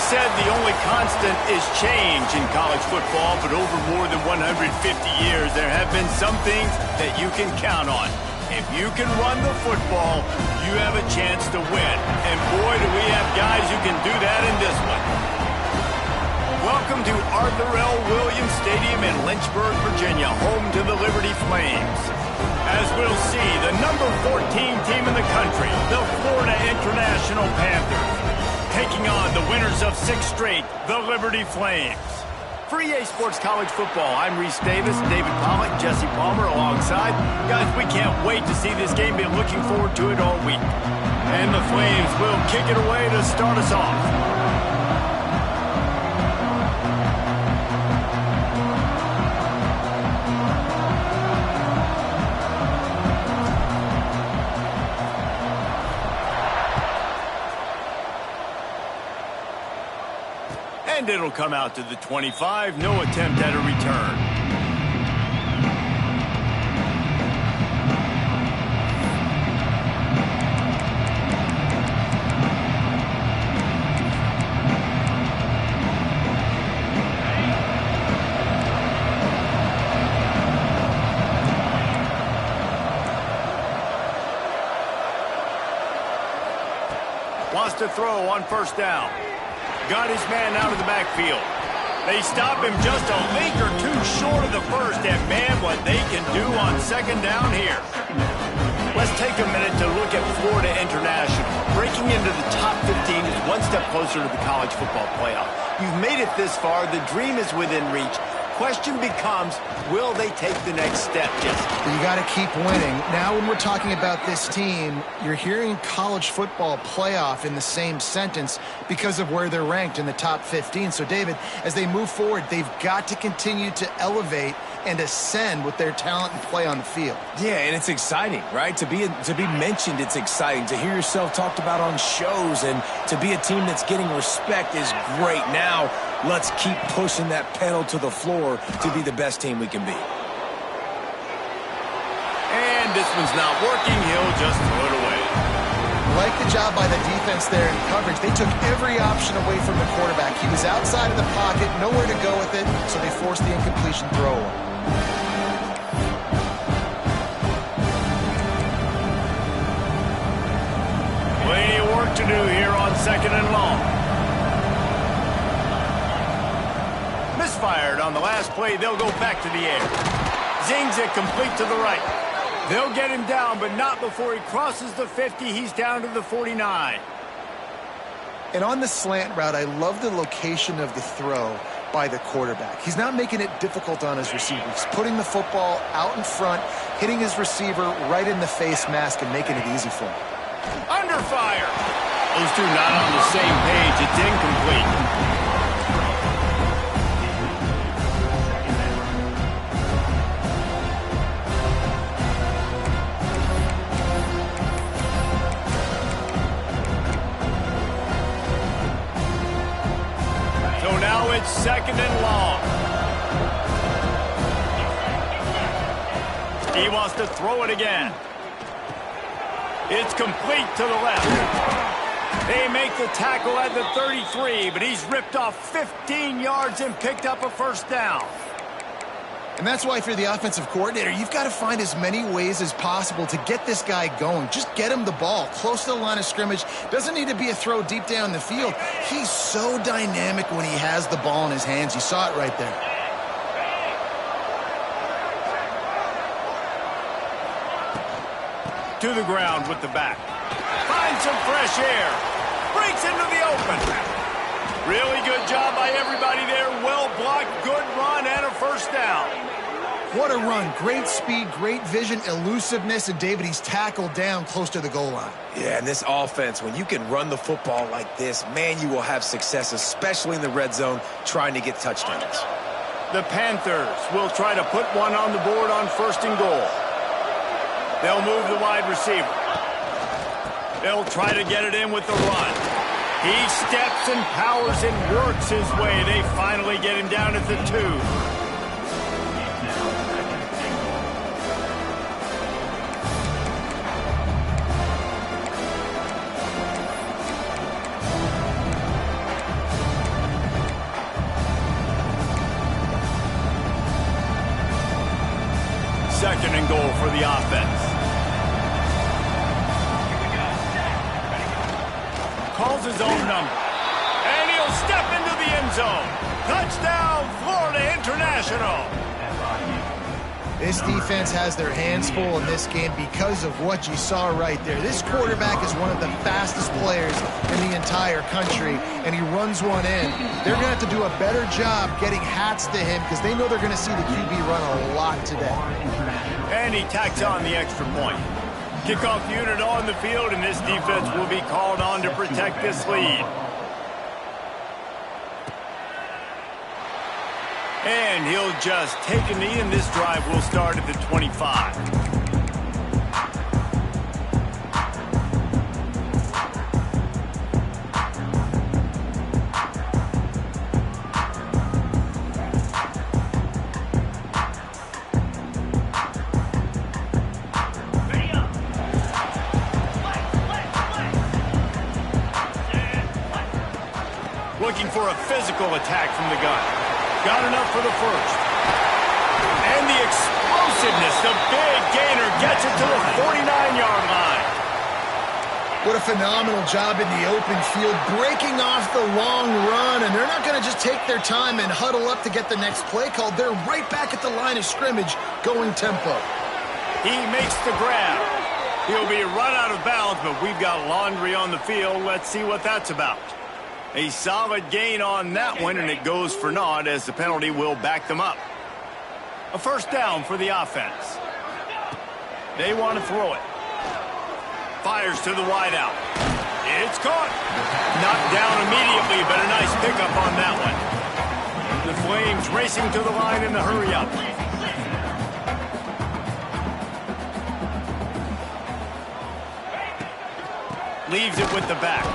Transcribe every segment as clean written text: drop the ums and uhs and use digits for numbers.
said the only constant is change in college football, but over more than 150 years, there have been some things that you can count on. If you can run the football, you have a chance to win. And boy, do we have guys who can do that in this one. Welcome to Arthur L. Williams Stadium in Lynchburg, Virginia, home to the Liberty Flames. As we'll see, the number 14 team in the country, the Florida International Panthers, taking on the winners of 6 straight, the Liberty Flames. For EA Sports College Football, I'm Reese Davis, David Pollack, Jesse Palmer alongside. Guys, we can't wait to see this game. Been looking forward to it all week. And the Flames will kick it away to start us off. And it'll come out to the 25. No attempt at a return. Wants to throw on first down. Got his man out of the backfield. They stop him just a link or two short of the first, and man, what they can do on second down here. Let's take a minute to look at Florida International. Breaking into the top 15 is one step closer to the college football playoff. You've made it this far. The dream is within reach. Question becomes, will they take the next step, Jesse? You got to keep winning. Now when we're talking about this team, you're hearing college football playoff in the same sentence because of where they're ranked in the top 15. So, David, as they move forward, they've got to continue to elevate and ascend with their talent and play on the field. Yeah, and it's exciting, right? To be mentioned, it's exciting. To hear yourself talked about on shows and to be a team that's getting respect is great. Now, let's keep pushing that pedal to the floor to be the best team we can be. And this one's not working. He'll just throw it away. Like the job by the defense there in coverage. They took every option away from the quarterback. He was outside of the pocket, nowhere to go with it, so they forced the incompletion throw. Plenty of work to do here on second and long. Misfired on the last play. They'll go back to the air. Zings it complete to the right. They'll get him down, but not before he crosses the 50. He's down to the 49. And on the slant route, I love the location of the throw by the quarterback. He's not making it difficult on his receiver. He's putting the football out in front, hitting his receiver right in the face mask and making it easy for him. Under fire. Those two not on the same page. It's incomplete. Now it's second and long. He wants to throw it again. It's complete to the left. They make the tackle at the 33, but he's ripped off 15 yards and picked up a first down. And that's why, if you're the offensive coordinator, you've got to find as many ways as possible to get this guy going. Just get him the ball close to the line of scrimmage. Doesn't need to be a throw deep down the field. He's so dynamic when he has the ball in his hands. You saw it right there. To the ground with the back. Finds some fresh air. Breaks into the open. Really good job by everybody there. Well blocked, good run, and a first down. What a run. Great speed, great vision, elusiveness, and David, he's tackled down close to the goal line. Yeah, and this offense, when you can run the football like this, man, you will have success, especially in the red zone, trying to get touchdowns. The Panthers will try to put one on the board on first and goal. They'll move the wide receiver. They'll try to get it in with the run. He steps and powers and works his way. They finally get him down at the 2. offense. Calls his own number. And he'll step into the end zone. Touchdown, Florida International. This defense has their hands full in this game because of what you saw right there. This quarterback is one of the fastest players in the entire country, and he runs one in. They're going to have to do a better job getting hats to him because they know they're going to see the QB run a lot today. And he tacks on the extra point. Kickoff unit on the field, and this defense will be called on to protect this lead. And he'll just take a knee, and this drive will start at the 25. Looking for a physical attack from the gun. Got enough for the first. And the explosiveness, the big gainer gets it to the 49-yard line. What a phenomenal job in the open field, breaking off the long run, and they're not going to just take their time and huddle up to get the next play called. They're right back at the line of scrimmage, going tempo. He makes the grab. He'll be run out of bounds, but we've got laundry on the field. Let's see what that's about. A solid gain on that one, and it goes for naught as the penalty will back them up. A first down for the offense. They want to throw it. Fires to the wideout. It's caught. Knocked down immediately, but a nice pickup on that one. The Flames racing to the line in the hurry-up. Leaves it with the back.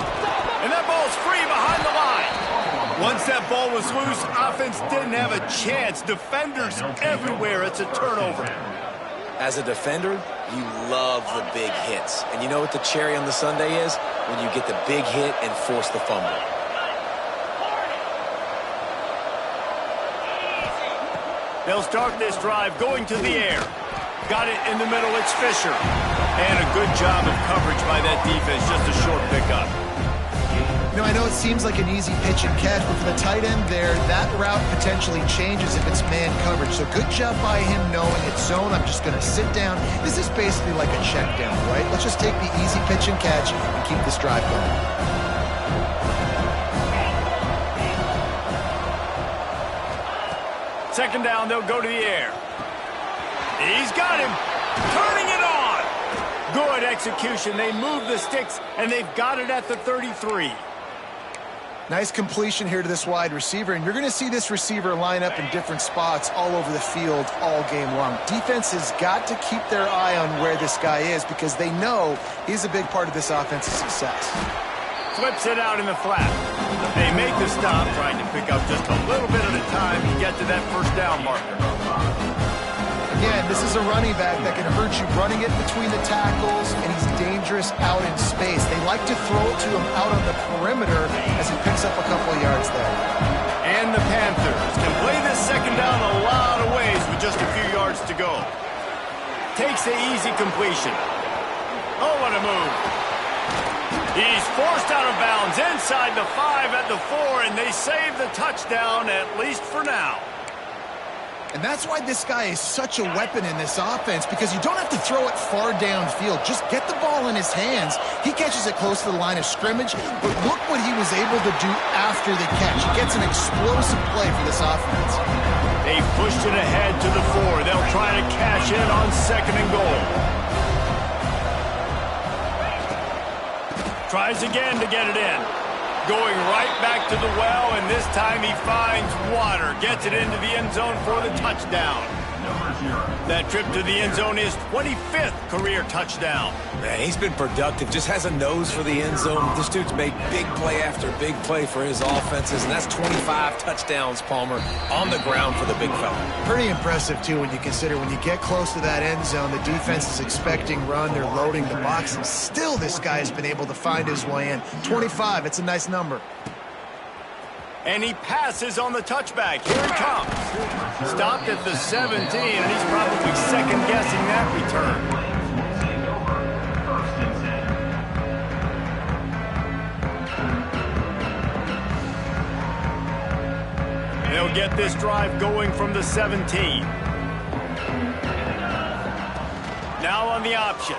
And that ball's free behind the line. Once that ball was loose, offense didn't have a chance. Defenders everywhere. It's a turnover. As a defender, you love the big hits. And you know what the cherry on the sundae is? When you get the big hit and force the fumble. They'll start this drive going to the air. Got it in the middle. It's Fisher. And a good job of coverage by that defense. Just a short pickup. You know, I know it seems like an easy pitch and catch, but for the tight end there, that route potentially changes if it's man coverage. So good job by him knowing it's zone. I'm just going to sit down. This is basically like a check down, right? Let's just take the easy pitch and catch and keep this drive going. Second down, they'll go to the air. He's got him. Turning it on. Good execution. They move the sticks, and they've got it at the 33. Nice completion here to this wide receiver, and you're going to see this receiver line up in different spots all over the field all game long. Defense has got to keep their eye on where this guy is because they know he's a big part of this offense's success. Flips it out in the flat. They make the stop, trying to pick up just a little bit at a time to get to that first down marker. Again, this is a running back that can hurt you running it between the tackles, and he's dangerous out in space. They like to throw it to him out on the perimeter as he picks up a couple of yards there. And the Panthers can play this second down a lot of ways with just a few yards to go. Takes the easy completion. Oh, what a move. He's forced out of bounds inside the 5 at the 4, and they save the touchdown, at least for now. And that's why this guy is such a weapon in this offense, because you don't have to throw it far downfield. Just get the ball in his hands. He catches it close to the line of scrimmage, but look what he was able to do after the catch. He gets an explosive play for this offense. They pushed it ahead to the 4. They'll try to cash in on second and goal. Tries again to get it in. Going right back to the well, and this time he finds water. Gets it into the end zone for the touchdown. That trip to the end zone is 25th career touchdown. Man, he's been productive. Just has a nose for the end zone. This dude's made big play after big play for his offenses, and that's 25 touchdowns, Palmer, on the ground for the big fella. Pretty impressive, too, when you consider when you get close to that end zone, the defense is expecting run. They're loading the box, and still this guy has been able to find his way in. 25, it's a nice number. And he passes on the touchback. Here he comes. Stopped at the 17, and he's probably second-guessing that return. They'll get this drive going from the 17. Now on the option.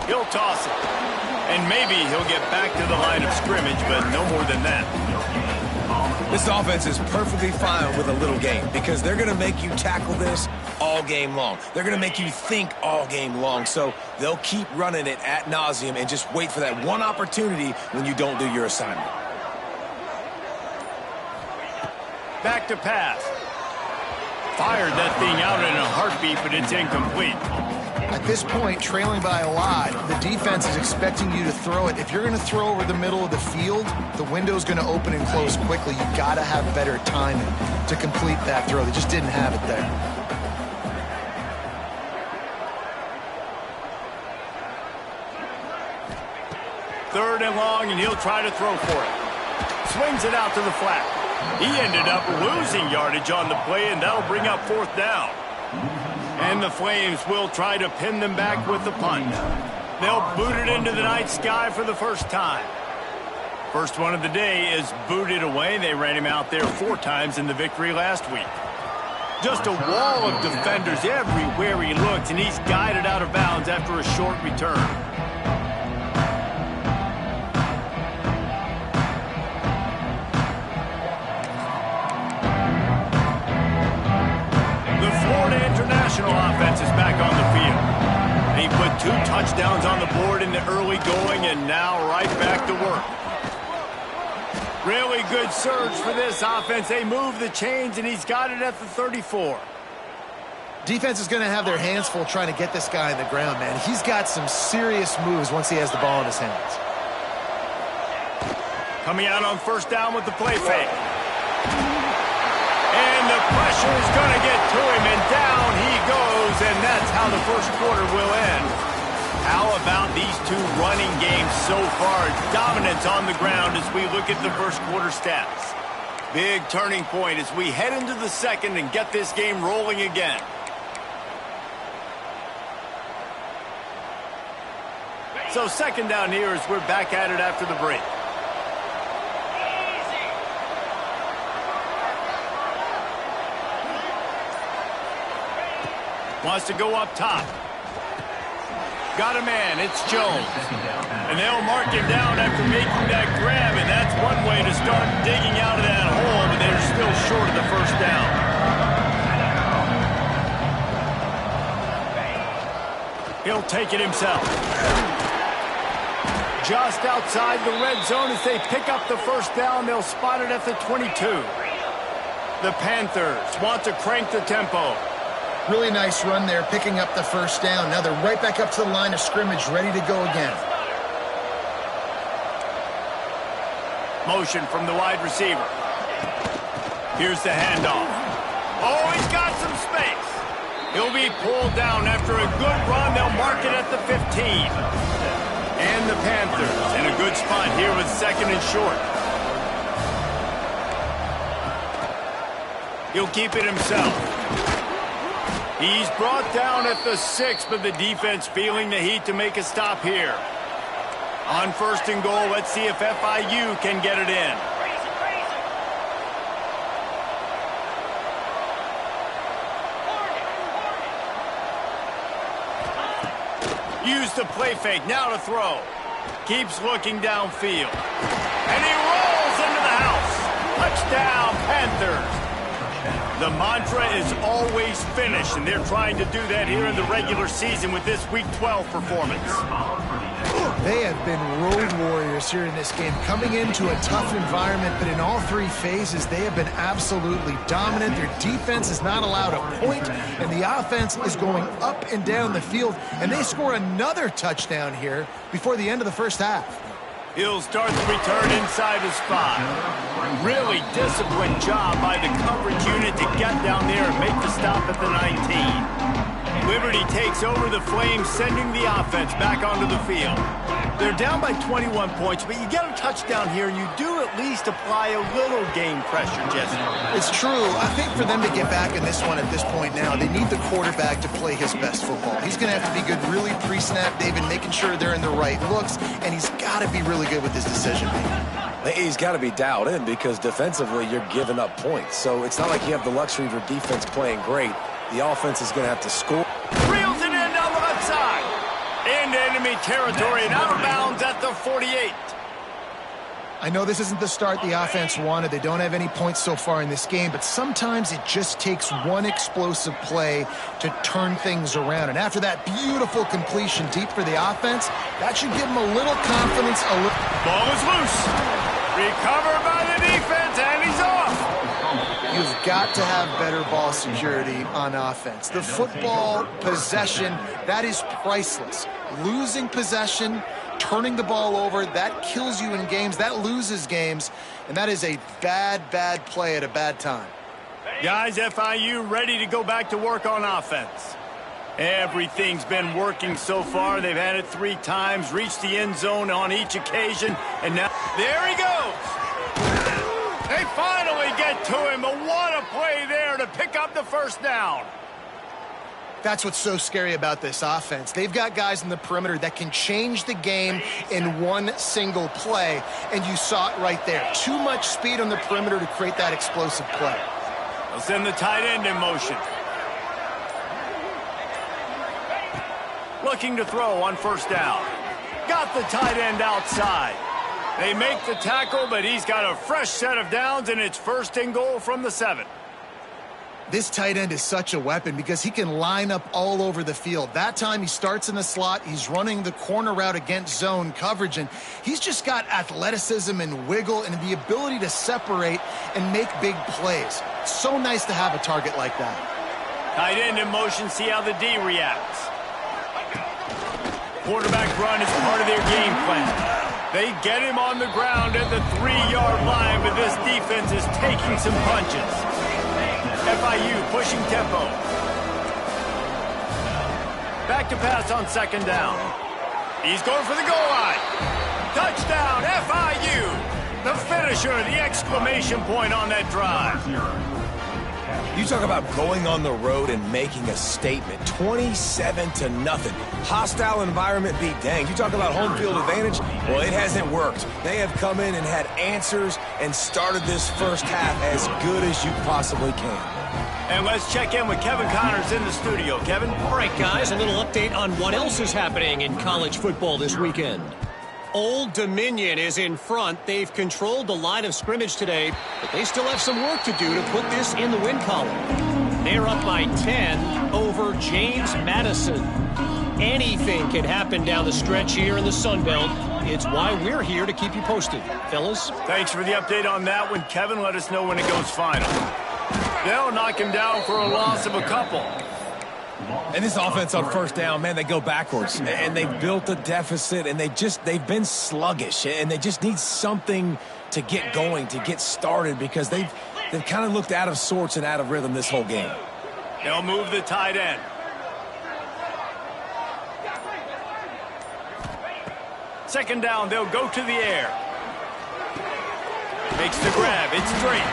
He'll toss it. And maybe he'll get back to the line of scrimmage, but no more than that. This offense is perfectly fine with a little game because they're going to make you tackle this all game long. They're going to make you think all game long. So they'll keep running it ad nauseum and just wait for that one opportunity when you don't do your assignment. Back to pass. Fired that thing out in a heartbeat, but it's incomplete. At this point, trailing by a lot, the defense is expecting you to throw it. If you're going to throw over the middle of the field, the window's going to open and close quickly. You got to have better timing to complete that throw. They just didn't have it there. Third and long, and he'll try to throw for it. Swings it out to the flat. He ended up losing yardage on the play, and that'll bring up fourth down. And the Flames will try to pin them back with the punt. They'll boot it into the night sky for the first time. First one of the day is booted away. They ran him out there 4 times in the victory last week. Just a wall of defenders everywhere he looks, and he's guided out of bounds after a short return. Offense is back on the field. He put 2 touchdowns on the board in the early going and now right back to work. Really good surge for this offense. They move the chains and he's got it at the 34. Defense is going to have their hands full trying to get this guy on the ground, man. He's got some serious moves once he has the ball in his hands. Coming out on first down with the play fake. And the pressure is going to get to him, and down he goes, and that's how the first quarter will end. How about these 2 running games so far? Dominance on the ground as we look at the first quarter stats. Big turning point as we head into the second and get this game rolling again. So second down here as we're back at it after the break. Wants to go up top. Got a man. It's Jones. And they'll mark him down after making that grab, and that's one way to start digging out of that hole, but they're still short of the first down. He'll take it himself. Just outside the red zone as they pick up the first down. They'll spot it at the 22. The Panthers want to crank the tempo. Really nice run there, picking up the first down. Now they're right back up to the line of scrimmage, ready to go again. Motion from the wide receiver. Here's the handoff. Oh, he's got some space. He'll be pulled down after a good run. They'll mark it at the 15. And the Panthers in a good spot here with second and short. He'll keep it himself. He's brought down at the 6, but the defense feeling the heat to make a stop here. On first and goal, let's see if FIU can get it in. Use the play fake, now to throw. Keeps looking downfield. And he rolls into the house. Touchdown, Panthers. The mantra is always finish, and they're trying to do that here in the regular season with this Week 12 performance. They have been road warriors here in this game, coming into a tough environment, but in all 3 phases, they have been absolutely dominant. Their defense is not allowed a point, and the offense is going up and down the field, and they score another touchdown here before the end of the first half. He'll start the return inside the spot. Really disciplined job by the coverage unit to get down there and make the stop at the 19. Liberty takes over the Flames, sending the offense back onto the field. They're down by 21 points, but you get a touchdown here, and you do at least apply a little game pressure, Jesse. It's true. I think for them to get back in this one at this point now, they need the quarterback to play his best football. He's going to have to be good really pre-snap, David, making sure they're in the right looks, and he's got to be really good with his decision-making. He's got to be dialed in because defensively you're giving up points. So it's not like you have the luxury of your defense playing great. The offense is going to have to score. Reels it in down the left side. Into enemy territory and out of bounds at the 48. I know this isn't the start the offense wanted. They don't have any points so far in this game, but sometimes it just takes one explosive play to turn things around. And after that beautiful completion deep for the offense, that should give them a little confidence. Ball is loose. Recovered by the defense, and he's off. You've got to have better ball security on offense. The football possession, that is priceless. Losing possession, turning the ball over, that kills you in games, that loses games, and that is a bad, bad play at a bad time. Guys, FIU ready to go back to work on offense. Everything's been working so far. They've had it 3 times, reached the end zone on each occasion, and now there he goes. They finally get to him, but what a play there to pick up the first down. That's what's so scary about this offense. They've got guys in the perimeter that can change the game in one single play, and you saw it right there. Too much speed on the perimeter to create that explosive play. They'll send the tight end in motion. Looking to throw on first down. Got the tight end outside. They make the tackle, but he's got a fresh set of downs, and it's 1st and goal from the 7. This tight end is such a weapon because he can line up all over the field. That time he starts in the slot. He's running the corner route against zone coverage, and he's just got athleticism and wiggle and the ability to separate and make big plays. It's so nice to have a target like that. Tight end in motion, see how the D reacts. Quarterback run is part of their game plan. They get him on the ground at the 3-yard line, but this defense is taking some punches. FIU pushing tempo. Back to pass on 2nd down. He's going for the goal line. Touchdown, FIU. The finisher, the exclamation point on that drive. You talk about going on the road and making a statement. 27-0. Hostile environment be danged. You talk about home field advantage. Well, it hasn't worked. They have come in and had answers and started this first half as good as you possibly can. And let's check in with Kevin Connors in the studio. Kevin? All right, guys, a little update on what else is happening in college football this weekend. Old Dominion is in front. They've controlled the line of scrimmage today, but they still have some work to do to put this in the win column. They're up by 10 over James Madison. Anything can happen down the stretch here in the Sun Belt. It's why we're here to keep you posted. Fellas? Thanks for the update on that one, Kevin. Let us know when it goes final. They'll knock him down for a loss of a couple. And this offense on 1st down, man, they go backwards. And they've built a deficit, and they've been sluggish. And they just need something to get going, to get started, because they've kind of looked out of sorts and out of rhythm this whole game. They'll move the tight end. Second down, they'll go to the air. Makes the grab, it's straight.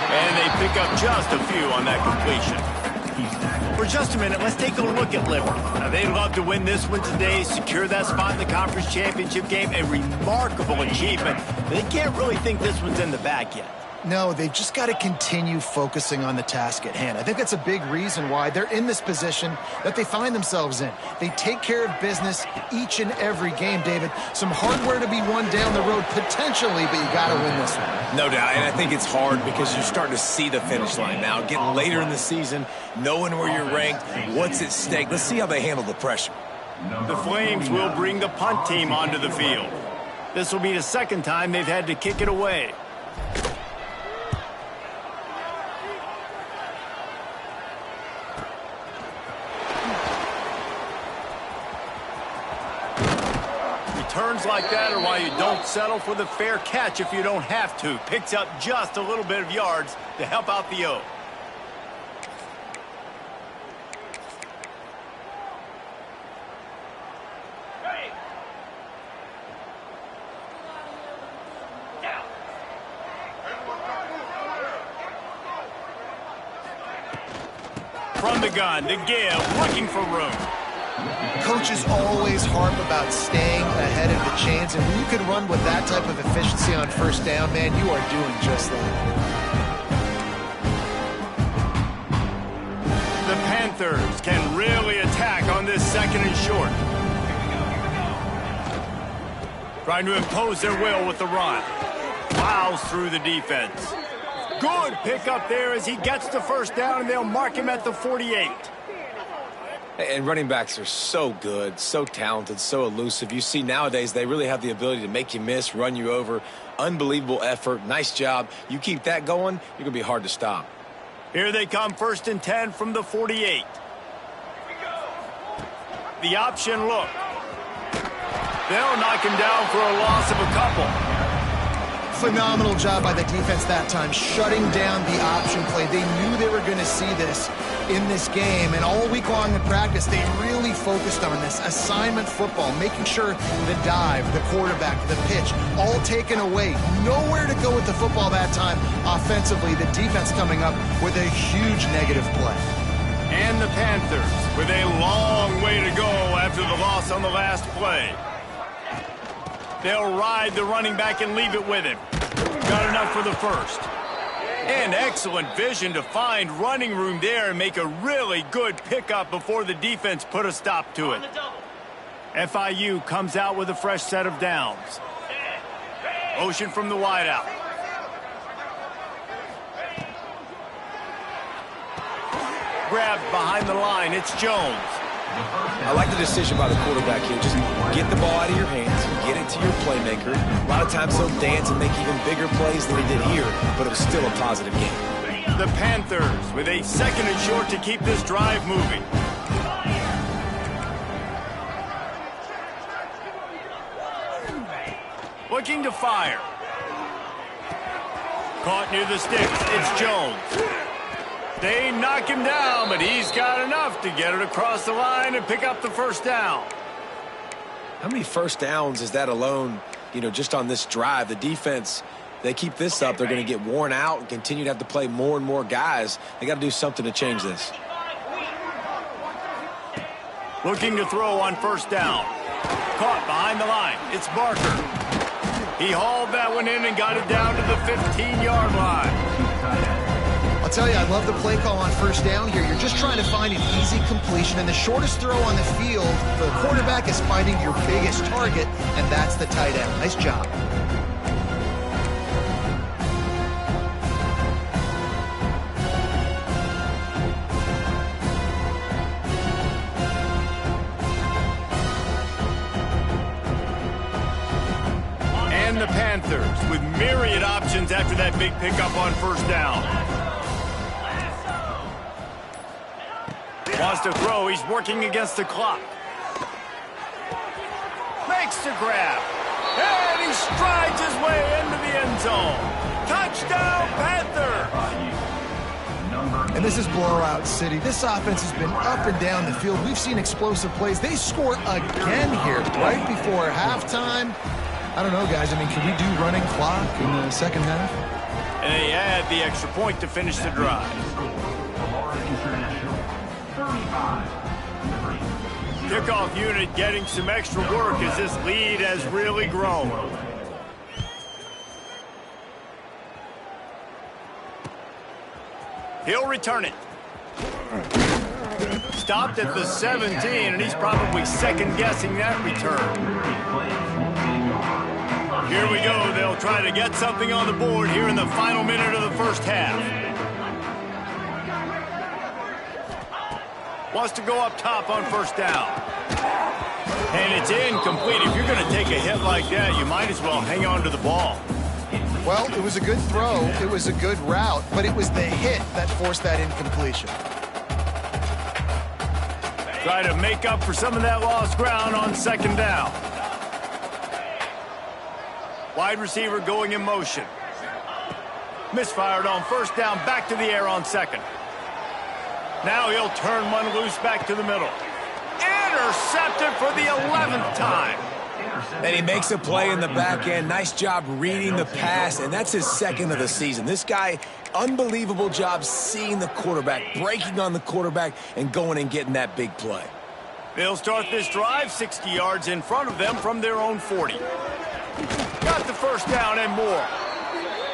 And they pick up just a few on that completion. For just a minute, let's take a look at Liberty. Now, they'd love to win this one today, secure that spot in the conference championship game. A remarkable achievement. They can't really think this one's in the bag yet. No, they've just got to continue focusing on the task at hand. I think that's a big reason why they're in this position that they find themselves in. They take care of business each and every game, David. Some hardware to be won down the road potentially, but you got to win this one. No doubt, and I think it's hard because you're starting to see the finish line now. Getting later in the season, knowing where you're ranked, what's at stake. Let's see how they handle the pressure. The Flames will bring the punt team onto the field. This will be the 2nd time they've had to kick it away. Returns like that are why you don't settle for the fair catch if you don't have to. Picks up just a little bit of yards to help out the O. from the gun. The give, looking for room. Coaches always harp about staying ahead of the chains, and when you can run with that type of efficiency on first down, man, you are doing just that. The Panthers can really attack on this second and short. Trying to impose their will with the run. Plows through the defense. Good pickup there as he gets the first down, and they'll mark him at the 48. And running backs are so good, so talented, so elusive. You see nowadays they really have the ability to make you miss, run you over. Unbelievable effort. Nice job. You keep that going, you're going to be hard to stop. Here they come, 1st and 10 from the 48. The option look. They'll knock him down for a loss of a couple. Phenomenal job by the defense that time, shutting down the option play. They knew they were going to see this in this game, and all week long in practice, they really focused on this assignment football, making sure the dive, the quarterback, the pitch, all taken away. Nowhere to go with the football that time offensively. The defense coming up with a huge negative play. And the Panthers with a long way to go after the loss on the last play. They'll ride the running back and leave it with him. Got enough for the first. And excellent vision to find running room there and make a really good pickup before the defense put a stop to it. FIU comes out with a fresh set of downs. Motion from the wideout. Grabbed behind the line. It's Jones. I like the decision by the quarterback here. Just get the ball out of your hands, get it to your playmaker. A lot of times he'll dance and make even bigger plays than he did here, but it was still a positive game. The Panthers with a 2nd and short to keep this drive moving. Looking to fire. Caught near the sticks. It's Jones. They knock him down, but he's got enough to get it across the line and pick up the first down. How many first downs is that alone, just on this drive? The defense, they keep this up, they're going to get worn out and continue to have to play more and more guys. They got to do something to change this. Looking to throw on first down. Caught behind the line. It's Barker. He hauled that one in and got it down to the 15-yard line. I'll tell you, I love the play call on first down here. You're just trying to find an easy completion, and the shortest throw on the field for the quarterback is finding your biggest target, and that's the tight end. Nice job. And the Panthers with myriad options after that big pickup on first down. Wants to throw. He's working against the clock. Makes the grab. And he strides his way into the end zone. Touchdown, Panther! And this is blowout city. This offense has been up and down the field. We've seen explosive plays. They score again here right before halftime. I don't know, guys. I mean, can we do running clock in the second half? And they add the extra point to finish the drive. Kickoff unit getting some extra work as this lead has really grown. He'll return it. Stopped at the 17, and he's probably second-guessing that return. Here we go. They'll try to get something on the board here in the final minute of the first half. Wants to go up top on first down. And it's incomplete. If you're going to take a hit like that, you might as well hang on to the ball. Well, it was a good throw. It was a good route, but it was the hit that forced that incompletion. Try to make up for some of that lost ground on second down. Wide receiver going in motion. Misfired on first down, back to the air on second. Now he'll turn one loose back to the middle. Intercepted for the 11th time. And he makes a play in the back end. Nice job reading the pass, and that's his second of the season. This guy, unbelievable job seeing the quarterback, breaking on the quarterback, and going and getting that big play. They'll start this drive 60 yards in front of them from their own 40. Got the first down and more.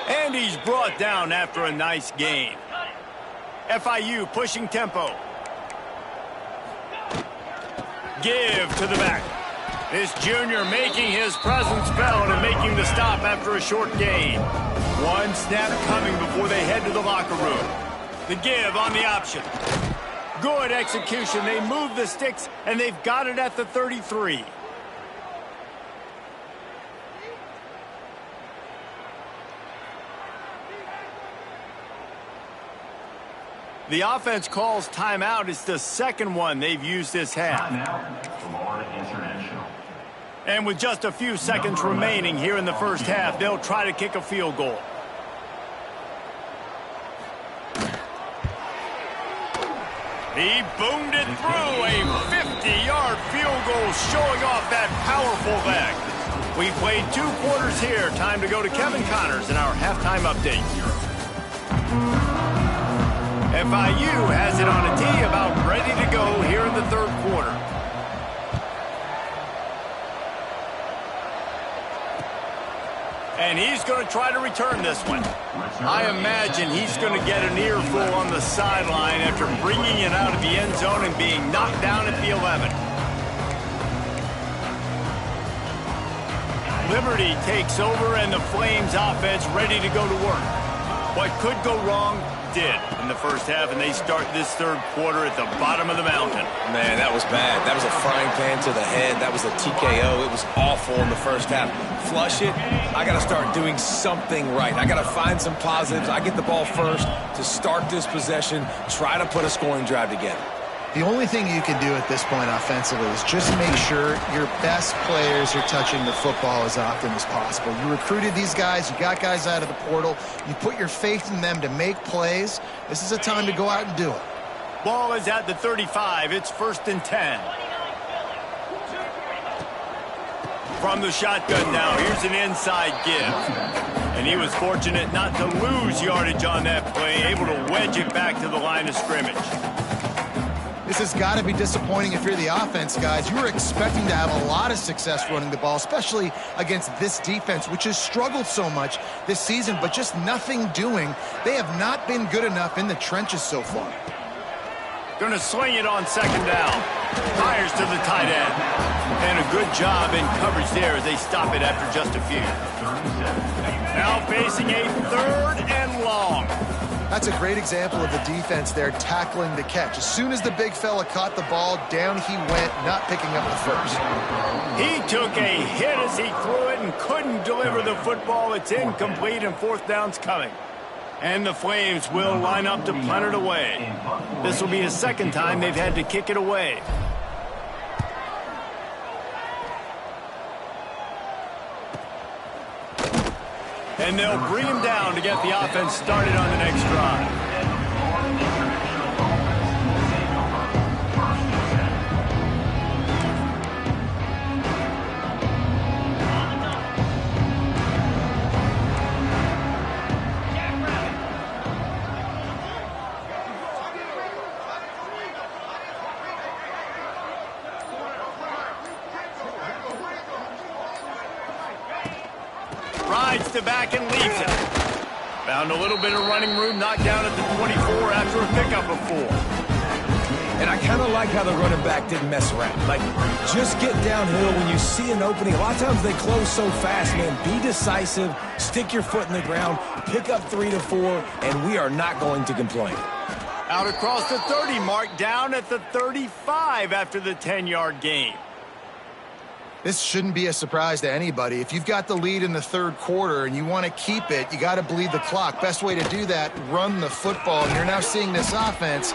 And he's brought down after a nice gain. FIU pushing tempo. Give to the back. This junior making his presence felt and making the stop after a short gain. One snap coming before they head to the locker room. The give on the option. Good execution. They move the sticks, and they've got it at the 33. The offense calls timeout. It's the second one they've used this half. And with just a few seconds remaining here in the first half, they'll try to kick a field goal. He boomed it through. A 50-yard field goal showing off that powerful leg. We played 2 quarters here. Time to go to Kevin Connors in our halftime update. FIU has it on a tee, about ready to go here in the third quarter. And he's going to try to return this one. I imagine he's going to get an earful on the sideline after bringing it out of the end zone and being knocked down at the 11. Liberty takes over and the Flames offense ready to go to work. What could go wrong did in the first half, and they start this third quarter at the bottom of the mountain. Man, that was bad. That was a frying pan to the head. That was a TKO. It was awful in the first half. Flush it. I got to start doing something right. I got to find some positives. I get the ball first to start this possession, try to put a scoring drive together. The only thing you can do at this point offensively is just make sure your best players are touching the football as often as possible. You recruited these guys. You got guys out of the portal. You put your faith in them to make plays. This is a time to go out and do it. Ball is at the 35. It's 1st and 10. From the shotgun now, here's an inside give. And he was fortunate not to lose yardage on that play, able to wedge it back to the line of scrimmage. This has got to be disappointing if you're the offense, guys. You were expecting to have a lot of success running the ball, especially against this defense, which has struggled so much this season, but just nothing doing. They have not been good enough in the trenches so far. Going to sling it on second down. Fires to the tight end. And a good job in coverage there as they stop it after just a few. Now facing a 3rd and long. That's a great example of the defense there tackling the catch. As soon as the big fella caught the ball, down he went, not picking up the first. He took a hit as he threw it and couldn't deliver the football. It's incomplete and 4th down's coming. And the Flames will line up to punt it away. This will be the second time they've had to kick it away. And they'll bring him down to get the offense started on the next drive. Rides to back and leaves it. Found a little bit of running room, knocked down at the 24 after a pickup of 4. And I kind of like how the running back didn't mess around. Like, just get downhill when you see an opening. A lot of times they close so fast, man. Be decisive, stick your foot in the ground, pick up 3 to 4, and we are not going to complain. Out across the 30 mark, down at the 35 after the 10-yard gain. This shouldn't be a surprise to anybody. If you've got the lead in the third quarter and you want to keep it, you got to bleed the clock. Best way to do that, run the football. And you're now seeing this offense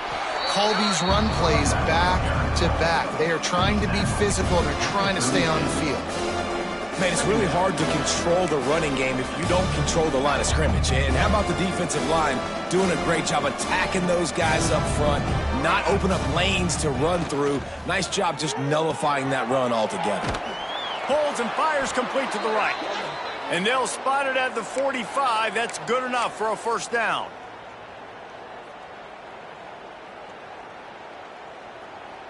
call these run plays back to back. They are trying to be physical, and they're trying to stay on the field. Man, it's really hard to control the running game if you don't control the line of scrimmage. And how about the defensive line doing a great job attacking those guys up front, not open up lanes to run through. Nice job just nullifying that run altogether. Pulls and fires complete to the right. And they'll spot it at the 45. That's good enough for a first down.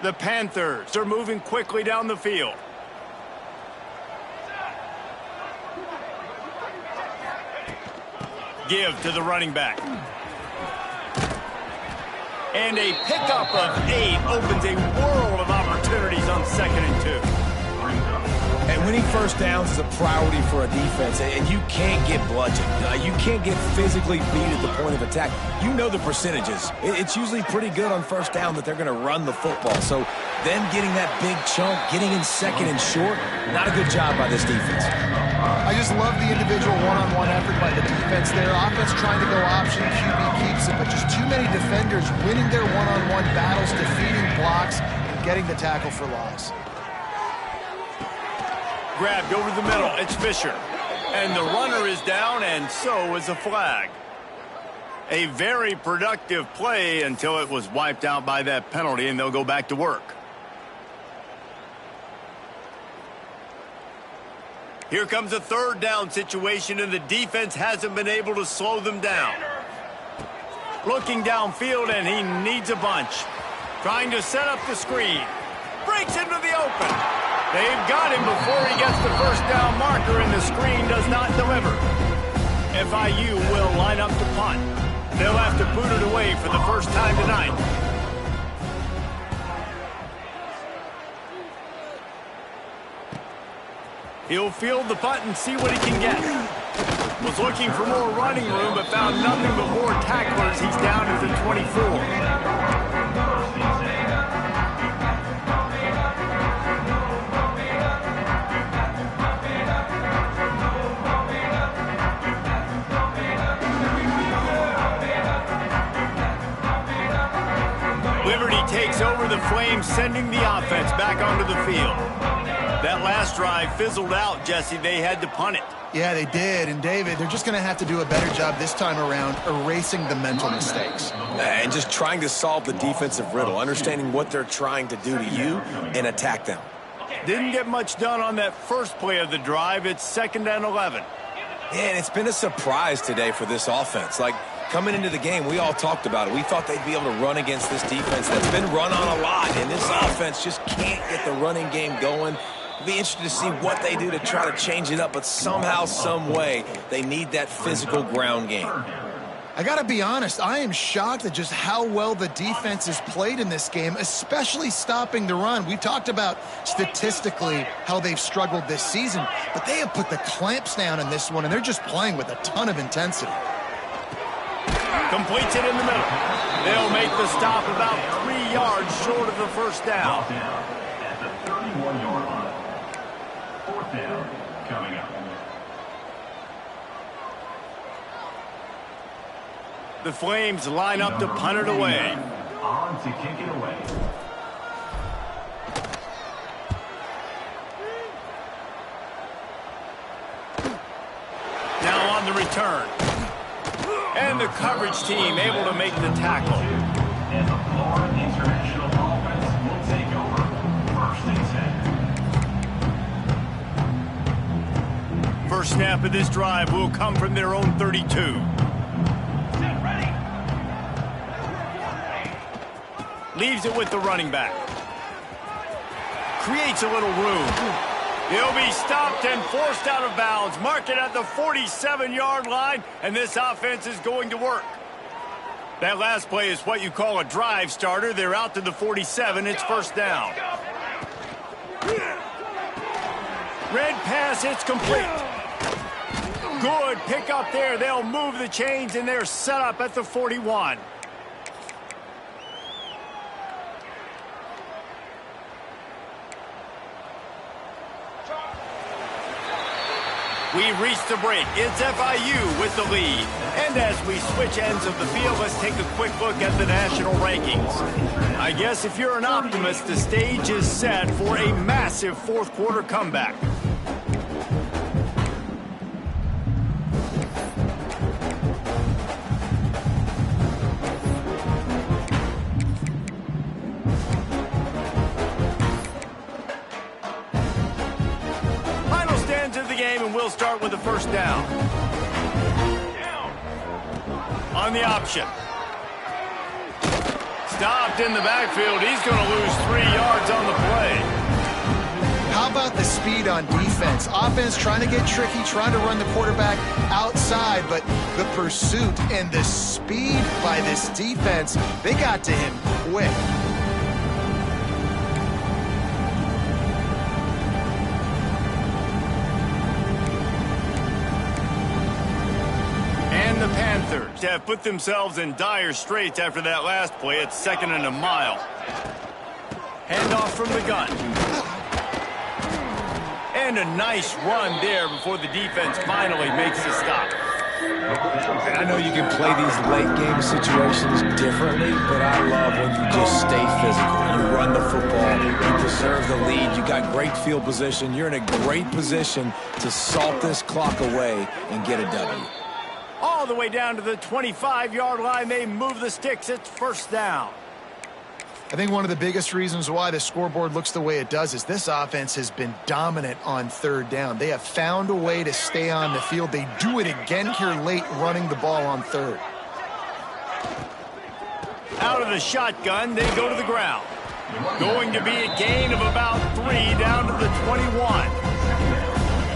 The Panthers are moving quickly down the field. Give to the running back. And a pickup of 8 opens a world of opportunities on 2nd and 2. And winning first downs is a priority for a defense, and you can't get bludgeoned. You can't get physically beat at the point of attack. You know the percentages. It's usually pretty good on first down that they're going to run the football. So them getting that big chunk, getting in 2nd and short, not a good job by this defense. I just love the individual one-on-one effort by the defense there. Offense trying to go option, QB keeps it, but just too many defenders winning their one-on-one battles, defeating blocks, and getting the tackle for loss. Grabbed over the middle. It's Fisher. And the runner is down, and so is a flag. A very productive play until it was wiped out by that penalty, and they'll go back to work. Here comes a 3rd down situation, and the defense hasn't been able to slow them down. Looking downfield, and he needs a bunch. Trying to set up the screen. Breaks into the open. They've got him before he gets the first down marker, and the screen does not deliver. FIU will line up to punt. They'll have to boot it away for the first time tonight. He'll field the punt and see what he can get. Was looking for more running room, but found nothing but more tacklers. He's down at the 24. Takes over the Flames, sending the offense back onto the field. That last drive fizzled out, Jesse. They had to punt it. Yeah, they did. And, David, they're just going to have to do a better job this time around erasing the mental mistakes. And just trying to solve the defensive riddle, understanding what they're trying to do to you and attack them. Didn't get much done on that first play of the drive. It's 2nd and 11. Yeah, and it's been a surprise today for this offense. Like, coming into the game, we all talked about it. We thought they'd be able to run against this defense that's been run on a lot, and this offense just can't get the running game going. It'll be interesting to see what they do to try to change it up, but somehow, some way, they need that physical ground game. I got to be honest, I am shocked at just how well the defense has played in this game, especially stopping the run. We talked about statistically how they've struggled this season, but they have put the clamps down in this one, and they're just playing with a ton of intensity. Completes it in the middle. They'll make the stop about 3 yards short of the first down. At the 31-yard line. 4th down coming up. The Flames line up to punt it away. On to kick it away. Now on the return. And the coverage team able to make the tackle. And the Florida International offense will take over 1st and 10. First snap of this drive will come from their own 32. Leaves it with the running back. Creates a little room. He'll be stopped and forced out of bounds. Mark it at the 47-yard line, and this offense is going to work. That last play is what you call a drive starter. They're out to the 47. It's first down. Red pass, it's complete. Good pick up there. They'll move the chains, and they're set up at the 41. We've reached the break. It's FIU with the lead. And as we switch ends of the field, let's take a quick look at the national rankings. I guess if you're an optimist, the stage is set for a massive fourth quarter comeback. and we'll start with the first down. On the option. Stopped in the backfield. He's going to lose 3 yards on the play. How about the speed on defense? Offense trying to get tricky, trying to run the quarterback outside, but the pursuit and the speed by this defense, they got to him quick. And the Panthers have put themselves in dire straits after that last play. It's 2nd and a mile. Handoff from the gun. And a nice run there before the defense finally makes the stop. And I know you can play these late game situations differently, but I love when you just stay physical. You run the football, you preserve the lead, you got great field position, you're in a great position to salt this clock away and get a W. All the way down to the 25-yard line, they move the sticks. It's first down. I think one of the biggest reasons why the scoreboard looks the way it does is this offense has been dominant on 3rd down. They have found a way to stay on the field. They do it again here late, running the ball on 3rd. Out of the shotgun, they go to the ground. Going to be a gain of about 3 down to the 21.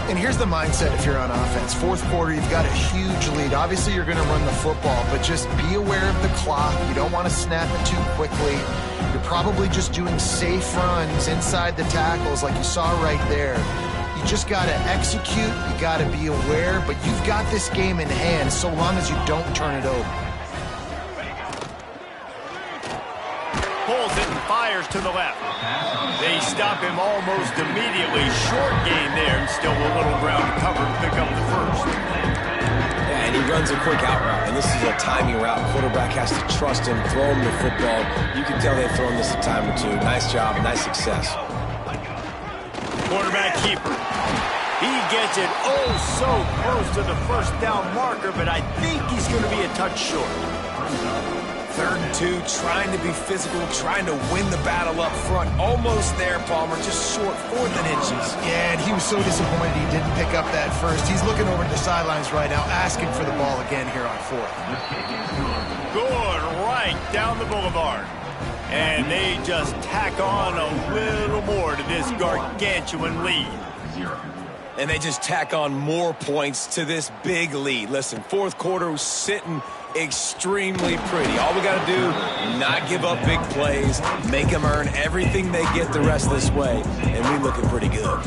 And here's the mindset if you're on offense. 4th quarter, you've got a huge lead. Obviously, you're going to run the football, but just be aware of the clock. You don't want to snap it too quickly. You're probably just doing safe runs inside the tackles like you saw right there. You just got to execute. You got to be aware, but you've got this game in hand so long as you don't turn it over. Pulls it and fires to the left. They stop him almost immediately. Short gain there, and still a little ground to cover to pick up the first. Yeah, and he runs a quick out route, and this is a timing route. Quarterback has to trust him, throw him the football. You can tell they've thrown this a time or two. Nice job, nice success. Quarterback keeper. He gets it oh so close to the first down marker, but I think he's going to be a touch short. 3rd and 2, trying to be physical, trying to win the battle up front. Almost there, Palmer, just short, 4th and inches. Yeah, and he was so disappointed he didn't pick up that first. He's looking over at the sidelines right now, asking for the ball again here on 4th. Good right down the boulevard. And they just tack on a little more to this gargantuan lead. And they just tack on more points to this big lead. Listen, 4th quarter was sitting extremely pretty. All we got to do, not give up big plays, make them earn everything they get the rest of this way, and we're looking pretty good.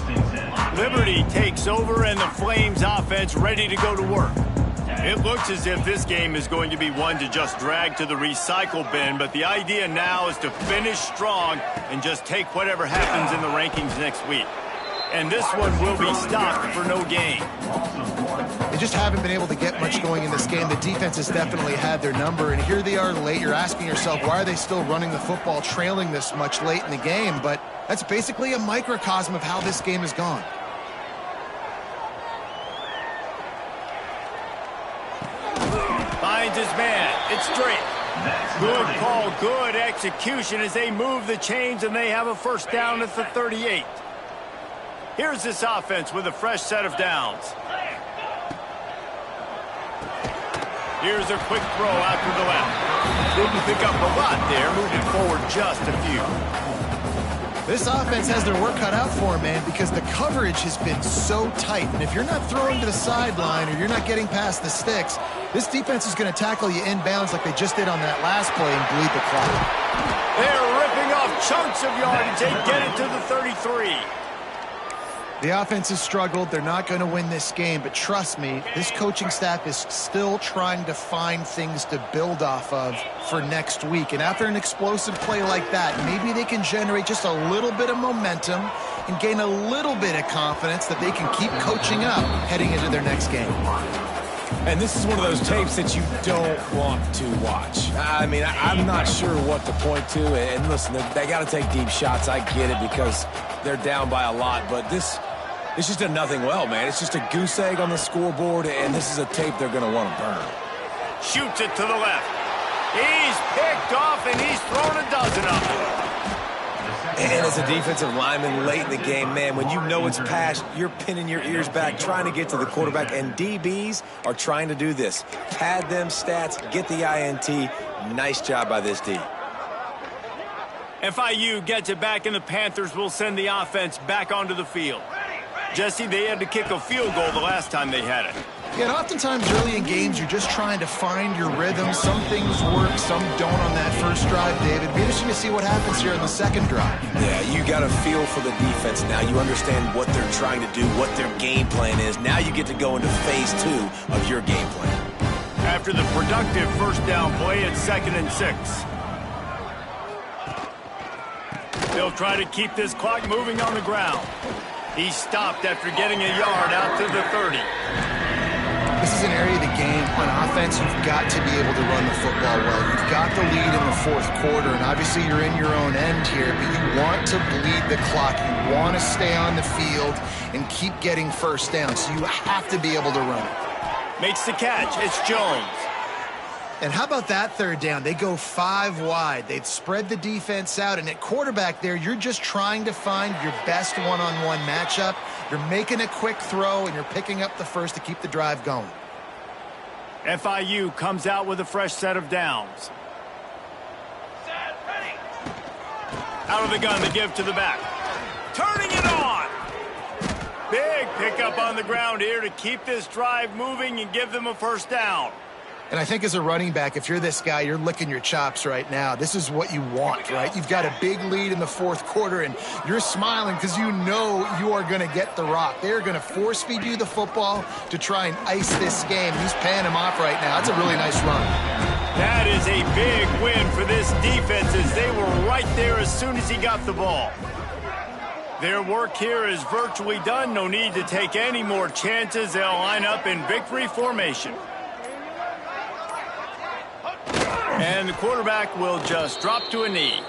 Liberty takes over, and the Flames offense ready to go to work. It looks as if this game is going to be one to just drag to the recycle bin, but the idea now is to finish strong and just take whatever happens in the rankings next week. And this one will be stopped for no gain. They just haven't been able to get much going in this game. The defense has definitely had their number, and here they are late. You're asking yourself, why are they still running the football, trailing this much late in the game? But that's basically a microcosm of how this game has gone. Finds his man. It's straight. Good call, good execution as they move the chains, and they have a first down at the 38. Here's this offense with a fresh set of downs. Here's a quick throw out to the left. Didn't pick up a lot there, moving forward just a few. This offense has their work cut out for them, man, because the coverage has been so tight. And if you're not throwing to the sideline or you're not getting past the sticks, this defense is going to tackle you inbounds like they just did on that last play and bleed the clock. They're ripping off chunks of yardage. They get it to the 33. The offense has struggled. They're not going to win this game, but trust me, this coaching staff is still trying to find things to build off of for next week. And after an explosive play like that, maybe they can generate just a little bit of momentum and gain a little bit of confidence that they can keep coaching up heading into their next game. And this is one of those tapes that you don't want to watch. I mean, I'm not sure what to point to. And listen, they got to take deep shots. I get it because they're down by a lot. But this is just a nothing well, man. It's just a goose egg on the scoreboard, and this is a tape they're going to want to burn. Shoots it to the left. He's picked off, and he's thrown a dozen of them. And as a defensive lineman late in the game, man, when you know it's passed, you're pinning your ears back, trying to get to the quarterback, and DBs are trying to do this. Pad them stats, get the INT. Nice job by this D. FIU gets it back, and the Panthers will send the offense back onto the field. Jesse, they had to kick a field goal the last time they had it. Yeah, and oftentimes early in games, you're just trying to find your rhythm. Some things work, some don't on that first drive, David. Be interesting to see what happens here in the second drive. Yeah, you got a feel for the defense now. You understand what they're trying to do, what their game plan is. Now you get to go into phase 2 of your game plan. After the productive first down play, it's 2nd and 6. They'll try to keep this clock moving on the ground. He stopped after getting a yard out to the 30. This is an area of the game on offense you've got to be able to run the football well. You've got the lead in the fourth quarter, and obviously you're in your own end here, but you want to bleed the clock. You want to stay on the field and keep getting first down, so you have to be able to run it. Makes the catch. It's Jones. And how about that third down? They go 5 wide. They've spread the defense out, and at quarterback there, you're just trying to find your best one-on-one matchup. You're making a quick throw, and you're picking up the first to keep the drive going. FIU comes out with a fresh set of downs. Out of the gun, they give to the back. Turning it on. Big pickup on the ground here to keep this drive moving and give them a first down. And I think as a running back, if you're this guy, you're licking your chops right now. This is what you want, right? You've got a big lead in the fourth quarter, and you're smiling because you know you are going to get the rock. They're going to force feed you the football to try and ice this game. He's paying him off right now. That's a really nice run. That is a big win for this defense as they were right there as soon as he got the ball. Their work here is virtually done. No need to take any more chances. They'll line up in victory formation. And the quarterback will just drop to a knee.